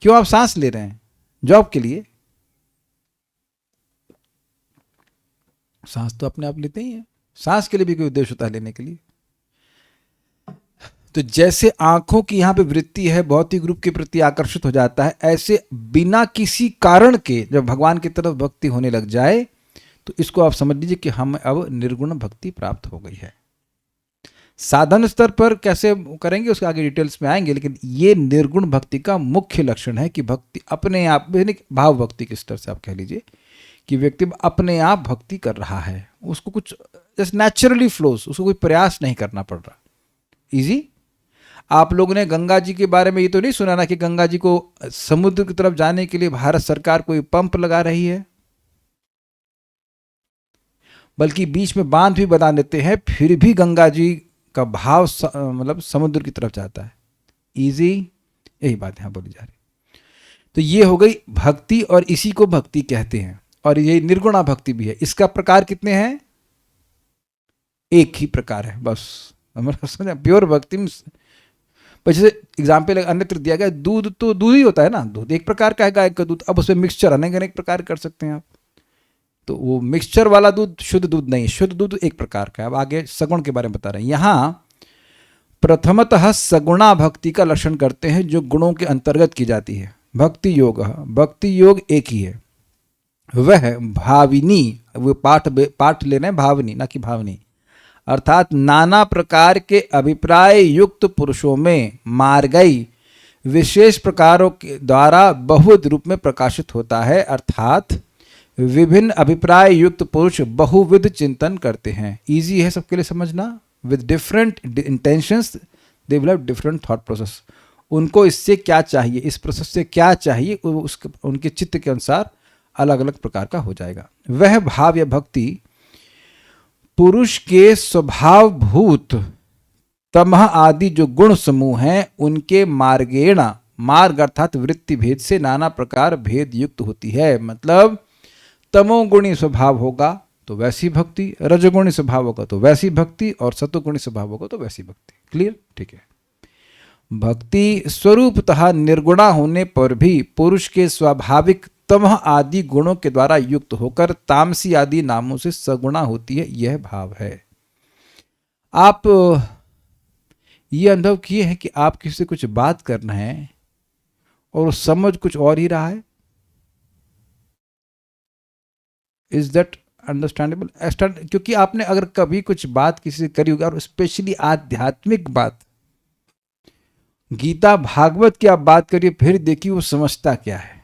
क्यों आप सांस ले रहे हैं? जॉब के लिए? सांस तो अपने आप लेते ही हैं, सांस के लिए भी कोई उद्देश्य होता है लेने के लिए। तो जैसे आंखों की यहां पे वृत्ति है भौतिक रूप के प्रति आकर्षित हो जाता है, ऐसे बिना किसी कारण के जब भगवान की तरफ भक्ति होने लग जाए तो इसको आप समझ लीजिए कि हमें अब निर्गुण भक्ति प्राप्त हो गई है। साधन स्तर पर कैसे करेंगे उसके आगे डिटेल्स में आएंगे, लेकिन ये निर्गुण भक्ति का मुख्य लक्षण है कि भक्ति अपने आप, भाव भक्ति के स्तर से आप कह लीजिए कि व्यक्ति अपने आप भक्ति कर रहा है, उसको कुछ जस्ट नेचुरली फ्लोस, उसको कोई प्रयास नहीं करना पड़ रहा, इजी। आप लोगों ने गंगा जी के बारे में ये तो नहीं सुना ना कि गंगा जी को समुद्र की तरफ जाने के लिए भारत सरकार कोई पंप लगा रही है, बल्कि बीच में बांध भी बना देते हैं, फिर भी गंगा जी का भाव मतलब समुद्र की तरफ जाता है, इजी। यही बात यहां बोली जा रही। तो ये हो गई भक्ति और इसी को भक्ति कहते हैं, और ये निर्गुणा भक्ति भी है। इसका प्रकार कितने हैं? एक ही प्रकार है बस, हमारा समझा। प्योर भक्ति में जैसे एग्जाम्पल अन्यत्र दिया गया, दूध तो दूध ही होता है ना, दूध एक प्रकार का है गाय का दूध। अब उसमें मिक्सचर अनेक प्रकार कर सकते हैं आप, तो वो मिक्सचर वाला दूध शुद्ध दूध नहीं, शुद्ध दूध एक प्रकार का है। अब आगे सगुण के बारे में बता रहे हैं। यहां प्रथमतः सगुणा भक्ति का लक्षण करते हैं जो गुणों के अंतर्गत की जाती है। भक्ति योग एक ही है, वह भाविनी, वो पाठ लेना है भावनी ना कि भावनी, अर्थात नाना प्रकार के अभिप्राय युक्त पुरुषों में मार्गई विशेष प्रकारों के द्वारा बहुविध रूप में प्रकाशित होता है। अर्थात विभिन्न अभिप्राय युक्त पुरुष बहुविध चिंतन करते हैं। इजी है सबके लिए समझना। With different intentions they will have different thought process. उनको इससे क्या चाहिए, इस प्रोसेस से क्या चाहिए, उनके चित्त के अनुसार अलग अलग प्रकार का हो जाएगा। वह भाव या भक्ति पुरुष के स्वभाव भूत तमह आदि जो गुण समूह हैं उनके मार्गेणा, मार्ग अर्थात वृत्ति भेद से नाना प्रकार भेद युक्त होती है। मतलब तमोगुणी स्वभाव होगा तो वैसी भक्ति, रजोगुणी स्वभाव होगा तो वैसी भक्ति, और सतोगुणी स्वभाव होगा तो वैसी भक्ति। क्लियर? ठीक है। भक्ति स्वरूपतः निर्गुणा होने पर भी पुरुष के स्वाभाविक तमह आदि गुणों के द्वारा युक्त होकर तामसी आदि नामों से सगुणा होती है, यह भाव है। आप ये अनुभव किए हैं कि आप किसी से कुछ बात करना है और समझ कुछ और ही रहा है? Is that understandable? क्योंकि आपने अगर कभी कुछ बात किसी से करी होगी, और स्पेशली आध्यात्मिक बात, गीता भागवत की आप बात करिए, फिर देखिए वो समझता क्या है।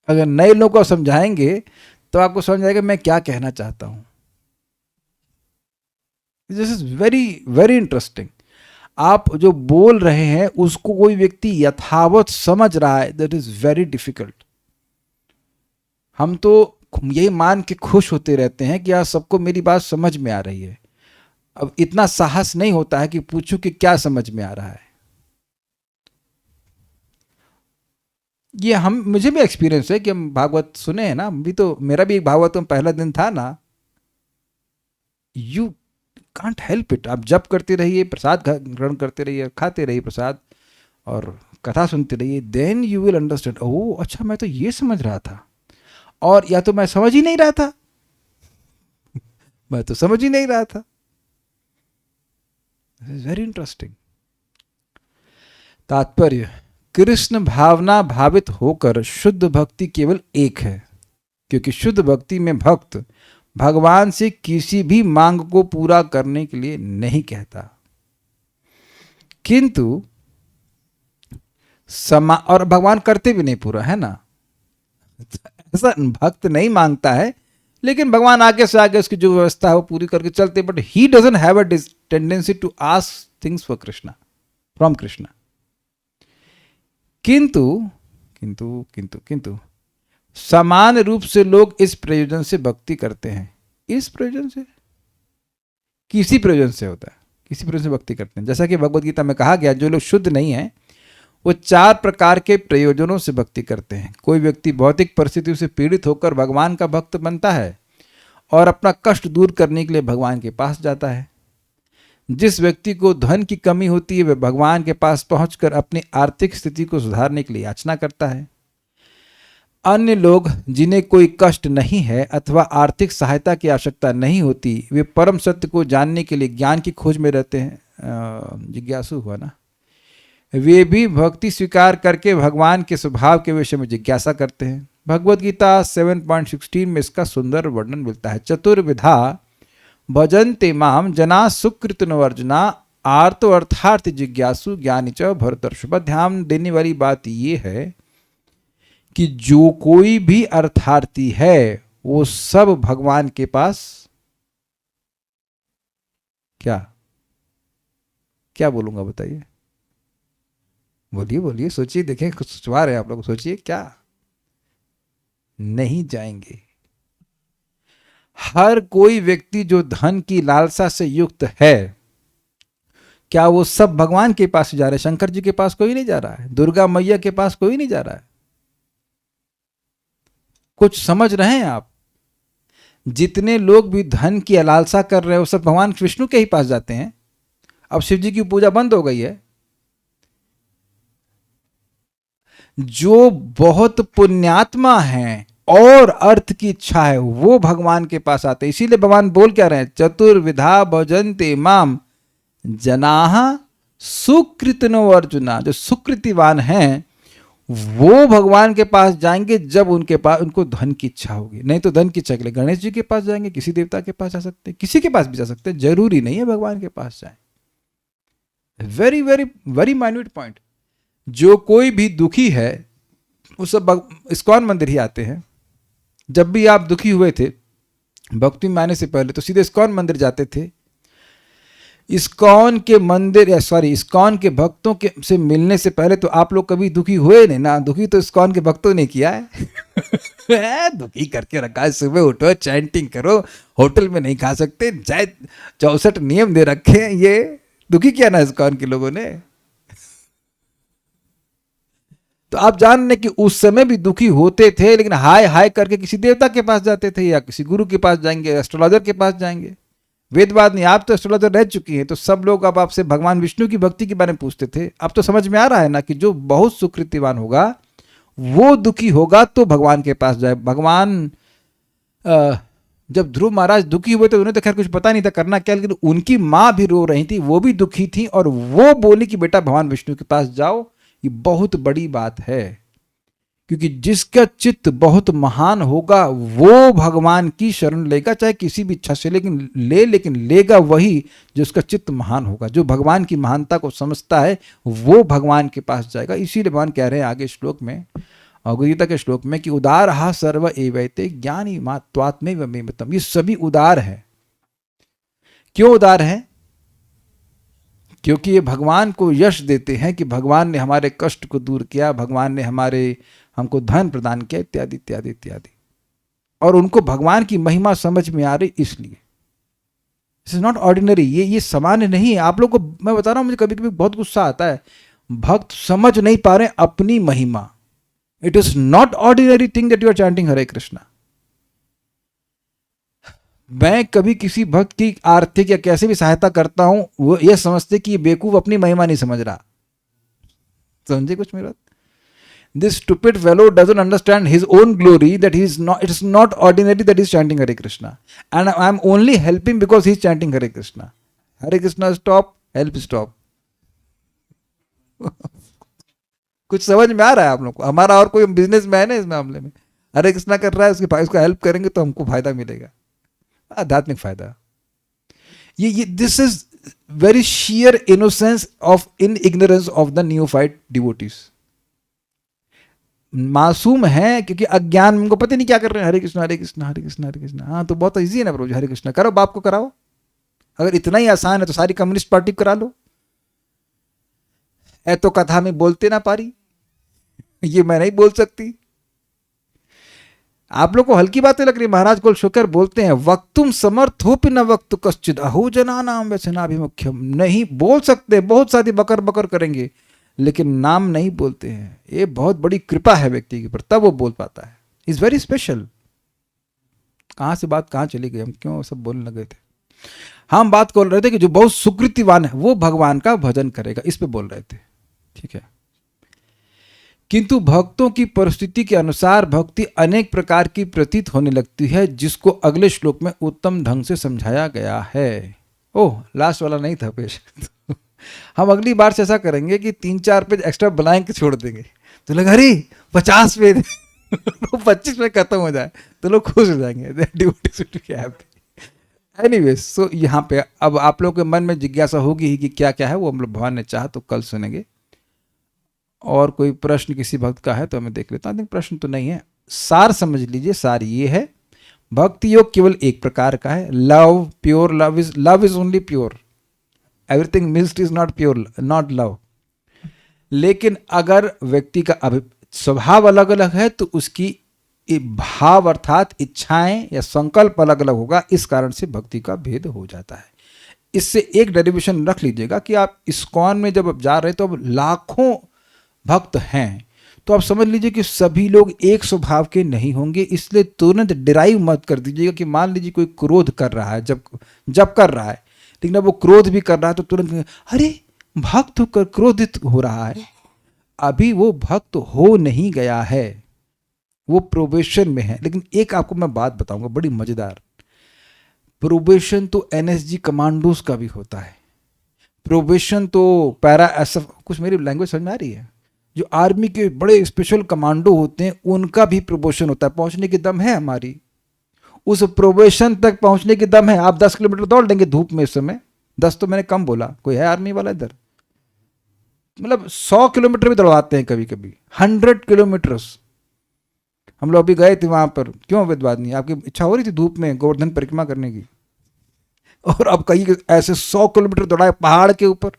अगर नए लोगों को समझाएंगे तो आपको समझ आएगा मैं क्या कहना चाहता हूं। This is very very interesting. आप जो बोल रहे हैं उसको कोई व्यक्ति यथावत समझ रहा है, दैट इज वेरी डिफिकल्ट। हम तो यही मान के खुश होते रहते हैं कि आज सबको मेरी बात समझ में आ रही है। अब इतना साहस नहीं होता है कि पूछूं कि क्या समझ में आ रहा है। ये हम मुझे भी एक्सपीरियंस है कि हम भागवत सुने हैं ना, भी तो मेरा भी एक भागवत में पहला दिन था ना, यू कांट हेल्प इट। आप जप करते रहिए, प्रसाद ग्रहण करते रहिए, खाते रहिए प्रसाद और कथा सुनते रहिए, देन यू विल अंडरस्टैंड, ओह अच्छा मैं तो ये समझ रहा था, और या तो मैं समझ ही नहीं रहा था मैं तो समझ ही नहीं रहा था। Very interesting. तात्पर्य, कृष्ण भावना भावित होकर शुद्ध भक्ति केवल एक है, क्योंकि शुद्ध भक्ति में भक्त भगवान से किसी भी मांग को पूरा करने के लिए नहीं कहता, किंतु और भगवान करते भी नहीं पूरा, है ना। ऐसा भक्त नहीं मांगता है, लेकिन भगवान आगे से आगे उसकी जो व्यवस्था है वो पूरी करके चलते, but he doesn't have a tendency to ask things for Krishna, from Krishna. किंतु किंतु किंतु किंतु समान रूप से लोग इस प्रयोजन से भक्ति करते हैं। इस प्रयोजन से, किसी प्रयोजन से होता है, किसी प्रयोजन से भक्ति करते हैं। जैसा कि भगवद गीता में कहा गया, जो लोग शुद्ध नहीं हैं वो 4 प्रकार के प्रयोजनों से भक्ति करते हैं। कोई व्यक्ति भौतिक परिस्थितियों से पीड़ित होकर भगवान का भक्त बनता है और अपना कष्ट दूर करने के लिए भगवान के पास जाता है। जिस व्यक्ति को धन की कमी होती है वह भगवान के पास पहुंचकर अपनी आर्थिक स्थिति को सुधारने के लिए याचना करता है। अन्य लोग जिन्हें कोई कष्ट नहीं है अथवा आर्थिक सहायता की आवश्यकता नहीं होती, वे परम सत्य को जानने के लिए ज्ञान की खोज में रहते हैं। जिज्ञासु हुआ ना, वे भी भक्ति स्वीकार करके भगवान के स्वभाव के विषय में जिज्ञासा करते हैं। भगवद गीता 7.16 में इसका सुंदर वर्णन मिलता है। चतुर्विधा भजन्ते माम जना सुकृतनो अर्जुना आर्तो अर्थार्थ जिज्ञासु ज्ञानी च भरतर्षभ। ध्यान देने वाली बात ये है कि जो कोई भी अर्थार्थी है वो सब भगवान के पास क्या क्या बोलूंगा बताइए, बोलिए बोलिए, सोचिए, देखें कुछ सोचवा रहे हैं आप लोग, सोचिए क्या, नहीं जाएंगे। हर कोई व्यक्ति जो धन की लालसा से युक्त है, क्या वो सब भगवान के पास जा रहे हैं? शंकर जी के पास कोई नहीं जा रहा है, दुर्गा मैया के पास कोई नहीं जा रहा है। कुछ समझ रहे हैं आप? जितने लोग भी धन की लालसा कर रहे हैं वो सब भगवान विष्णु के ही पास जाते हैं। अब शिव जी की पूजा बंद हो गई है। जो बहुत पुण्यात्मा हैं और अर्थ की इच्छा है वो भगवान के पास आते हैं। इसीलिए भगवान बोल क्या रहे हैं, चतुर्विधा भजन्ते माम जनाः सुकृतनो अर्जुना। जो सुकृतिवान हैं वो भगवान के पास जाएंगे जब उनके पास उनको धन की इच्छा होगी। नहीं तो धन की इच्छा के लिए गणेश जी के पास जाएंगे, किसी देवता के पास जा सकते हैं, किसी के पास भी जा सकते हैं, जरूरी नहीं है भगवान के पास जाए। Very very very minute point. जो कोई भी दुखी है वो सब इस्कॉन मंदिर ही आते हैं। जब भी आप दुखी हुए थे भक्ति में आने से पहले तो सीधे इस्कॉन मंदिर जाते थे। इस्कॉन के मंदिर इस्कॉन के भक्तों के से मिलने से पहले तो आप लोग कभी दुखी हुए नहीं ना। दुखी तो इस्कॉन के भक्तों ने किया है दुखी करके रखा है। सुबह उठो, चैंटिंग करो, होटल में नहीं खा सकते, चाहे 64 नियम दे रखे हैं, ये दुखी किया ना इस्कॉन के लोगों ने। तो आप जान रहे कि उस समय भी दुखी होते थे, लेकिन हाय हाय करके किसी देवता के पास जाते थे या किसी गुरु के पास जाएंगे, एस्ट्रोलॉजर के पास जाएंगे। वेदवाद नहीं, आप तो एस्ट्रोलॉजर रह चुकी हैं, तो सब लोग अब आपसे भगवान विष्णु की भक्ति के बारे में पूछते थे। अब तो समझ में आ रहा है ना कि जो बहुत सुकृतिवान होगा वो दुखी होगा तो भगवान के पास जाए। भगवान जब ध्रुव महाराज दुखी हुए तो उन्हें तो खैर कुछ पता नहीं था करना क्या, लेकिन उनकी माँ भी रो रही थी, वो भी दुखी थी, और वो बोली कि बेटा भगवान विष्णु के पास जाओ। ये बहुत बड़ी बात है, क्योंकि जिसका चित्त बहुत महान होगा वो भगवान की शरण लेगा, चाहे किसी भी इच्छा से, लेकिन लेगा वही जो उसका चित्त महान होगा। जो भगवान की महानता को समझता है वो भगवान के पास जाएगा। इसीलिए भगवान कह रहे हैं आगे श्लोक में, गीता के श्लोक में, कि उदारः सर्व एवैते ज्ञानी मात्वात्मैव मे मतम्। ये सभी उदार है। क्यों उदार है? क्योंकि ये भगवान को यश देते हैं कि भगवान ने हमारे कष्ट को दूर किया, भगवान ने हमको धन प्रदान किया, इत्यादि इत्यादि इत्यादि। और उनको भगवान की महिमा समझ में आ रही, इसलिए दिस इज नॉट ऑर्डिनरी। ये सामान्य नहीं है। आप लोग को मैं बता रहा हूं, मुझे कभी कभी बहुत गुस्सा आता है, भक्त समझ नहीं पा रहे अपनी महिमा। It is not ordinary thing that you are chanting Hare Krishna. मैं कभी किसी भक्त की आर्थिक या कैसे भी सहायता करता हूं, वो ये समझते कि ये बेवकूफ अपनी महिमा नहीं समझ रहा। समझे कुछ मेरा? This stupid fellow doesn't understand his own glory, that he is not, it is not ordinary that he is chanting Hare Krishna. And I am only helping because he is chanting Hare Krishna. Hare Krishna stop, help stop. कुछ समझ में आ रहा है आप लोग को? हमारा और कोई बिजनेसमैन है इस मामले में, हरे कृष्णा कर रहा है, उसका हेल्प करेंगे तो हमको फायदा मिलेगा, आध्यात्मिक फायदा। ये this is very sheer innocence of in ignorance of the neophyte devotees. मासूम है क्योंकि अज्ञान में उनको पता नहीं क्या कर रहे हैं। हरे कृष्णा हरे कृष्णा हरे कृष्णा हरे कृष्णा। हाँ तो बहुत इजी है ना प्रभु जी, हरे कृष्णा करो, बाप को कराओ। अगर इतना ही आसान है तो सारी कम्युनिस्ट पार्टी करा लो। ए तो कथा में बोलते ना पारी, ये मैं नहीं बोल सकती। आप लोग को हल्की बातें लग रही। महाराज कुलशेखर बोलते हैं, वक्तुम समर्थोपि न वक्त कश्चित अहो जना नाम व्यसनाभिमुख्यम। नहीं बोल सकते, बहुत सारी बकर बकर करेंगे, लेकिन नाम नहीं बोलते हैं। ये बहुत बड़ी कृपा है व्यक्ति के ऊपर, तब वो बोल पाता है। Is very special. कहां से बात कहां चली गई, हम क्यों सब बोलने लगे थे? हम बात कर रहे थे कि जो बहुत सुकृतिवान है वो भगवान का भजन करेगा, इस पे बोल रहे थे, ठीक है। किंतु भक्तों की परिस्थिति के अनुसार भक्ति अनेक प्रकार की प्रतीत होने लगती है, जिसको अगले श्लोक में उत्तम ढंग से समझाया गया है। ओह, लास्ट वाला नहीं था पेश। हम अगली बार से ऐसा करेंगे कि 3-4 पेज एक्स्ट्रा बनाए के छोड़ देंगे, तो लोग अरे 50 पेज 25 में खत्म हो जाए तो लोग खुश हो जाएंगे। एनीवेज, सो यहाँ पे अब आप लोग के मन में जिज्ञासा होगी ही कि क्या क्या है, वो हम लोग भगवान ने चाहा तो कल सुनेंगे। और कोई प्रश्न किसी भक्त का है तो हमें देख लेता हूँ। प्रश्न तो नहीं है, सार समझ लीजिए। सार ये है, भक्ति योग केवल एक प्रकार का है, love, pure love is only pure, everything mixed is not pure, not love. लेकिन अगर व्यक्ति का स्वभाव अलग अलग है तो उसकी भाव अर्थात इच्छाएं या संकल्प अलग अलग होगा, इस कारण से भक्ति का भेद हो जाता है। इससे एक डेरिवेशन रख लीजिएगा कि आप इस्कॉन में जब आप जा रहे हैं तो अब लाखों भक्त हैं, तो आप समझ लीजिए कि सभी लोग एक स्वभाव के नहीं होंगे। इसलिए तुरंत डिराइव मत कर दीजिएगा कि मान लीजिए कोई क्रोध कर रहा है, जब कर रहा है, लेकिन अब वो क्रोध भी कर रहा है तो तुरंत अरे भक्त होकर क्रोधित हो रहा है। अभी वो भक्त हो नहीं गया है, वो प्रोबेशन में है। लेकिन एक आपको मैं बात बताऊंगा बड़ी मजेदार, प्रोबेशन तो एनएसजी कमांडोज का भी होता है, प्रोबेशन तो पैरा एसएफ, कुछ मेरी लैंग्वेज समझ में आ रही है, जो आर्मी के बड़े स्पेशल कमांडो होते हैं उनका भी प्रोबेशन होता है। पहुंचने की दम है हमारी, उस प्रोबेशन तक पहुंचने की दम है। आप 10 किलोमीटर दौड़ लेंगे धूप में इस समय, 10 तो मैंने कम बोला, कोई है आर्मी वाला इधर, मतलब 100 किलोमीटर भी दौड़ाते हैं कभी कभी, 100 किलोमीटर्स। हम लोग अभी गए थे वहां पर, क्यों विद्वाद नहीं, आपकी इच्छा हो रही थी धूप में गोवर्धन परिक्रमा करने की, और अब कहीं ऐसे 100 किलोमीटर दौड़ाए पहाड़ के ऊपर।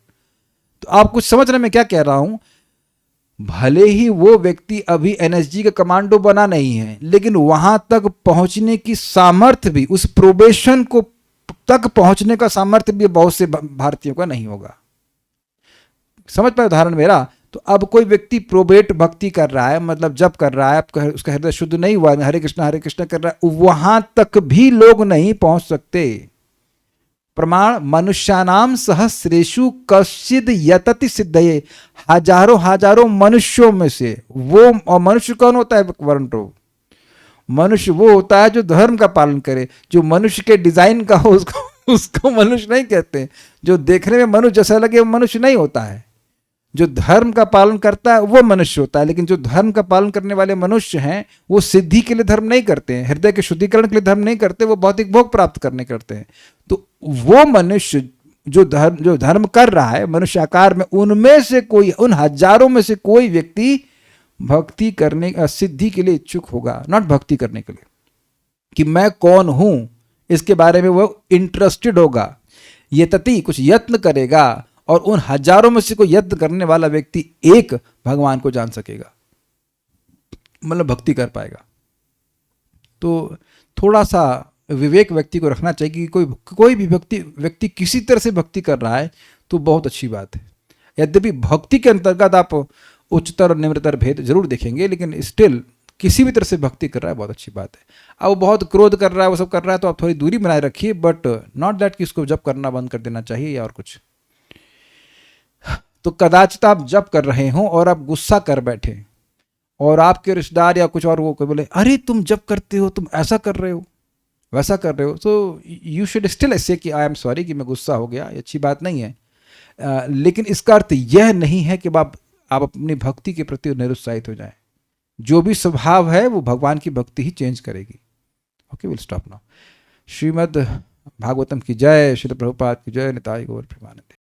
तो आप कुछ समझ रहे मैं क्या कह रहा हूं? भले ही वो व्यक्ति अभी एनएसजी का कमांडो बना नहीं है, लेकिन वहां तक पहुंचने की सामर्थ्य भी, उस प्रोबेशन को तक पहुंचने का सामर्थ्य भी बहुत से भारतीयों का नहीं होगा। समझ पाए उदाहरण मेरा? तो अब कोई व्यक्ति प्रोबेट भक्ति कर रहा है, मतलब जब कर रहा है, उसका हृदय शुद्ध नहीं हुआ, हरे कृष्णा कर रहा है, वहां तक भी लोग नहीं पहुंच सकते। प्रमाण, मनुष्यानाम सहस्रेषु कश्चिद यतति सिद्धये, हजारों मनुष्यों में से वो, और मनुष्य कौन होता है वर्ण प्रभु? मनुष्य वो होता है जो धर्म का पालन करे, जो मनुष्य के डिजाइन का हो उसको मनुष्य नहीं कहते। जो देखने में मनुष्य जैसा लगे वो मनुष्य नहीं होता है। जो धर्म का पालन करता है वो मनुष्य होता है। लेकिन जो धर्म का पालन करने वाले मनुष्य हैं वो सिद्धि के लिए धर्म नहीं करते हैं, हृदय के शुद्धिकरण के लिए धर्म नहीं करते, वो भौतिक भोग प्राप्त करने करते हैं। तो वो मनुष्य जो धर्म कर रहा है मनुष्य आकार में, उनमें से कोई, उन हजारों में से कोई व्यक्ति भक्ति करने, सिद्धि के लिए इच्छुक होगा, नॉट भक्ति करने के लिए, कि मैं कौन हूं इसके बारे में वो इंटरेस्टेड होगा। ये तति कुछ यत्न करेगा और उन हजारों में से कोई यत्न करने वाला व्यक्ति एक भगवान को जान सकेगा, मतलब भक्ति कर पाएगा। तो थोड़ा सा विवेक व्यक्ति को रखना चाहिए कि कोई भी व्यक्ति किसी तरह से भक्ति कर रहा है तो बहुत अच्छी बात है। यद्यपि भक्ति के अंतर्गत आप उच्चतर और निम्नतर भेद जरूर देखेंगे, लेकिन स्टिल किसी भी तरह से भक्ति कर रहा है बहुत अच्छी बात है। अब वो बहुत क्रोध कर रहा है, वो सब कर रहा है, तो आप थोड़ी दूरी बनाए रखिए, बट नॉट दैट कि इसको जप करना बंद कर देना चाहिए या और कुछ। तो कदाचित आप जप कर रहे हो और आप गुस्सा कर बैठे और आपके रिश्तेदार या कुछ और वो कोई बोले, अरे तुम जप करते हो, तुम ऐसा कर रहे हो, वैसा कर रहे हो, तो यू शुड स्टिल ऐसे कि आई एम सॉरी कि मैं गुस्सा हो गया, ये अच्छी बात नहीं है। लेकिन इसका अर्थ यह नहीं है कि आप अपनी भक्ति के प्रति निरुत्साहित हो जाएं। जो भी स्वभाव है वो भगवान की भक्ति ही चेंज करेगी। Okay, will stop now. Shrimad Bhagavatam की जय, श्रील प्रभुपाद की जय, निताई गौर प्रेमानंद।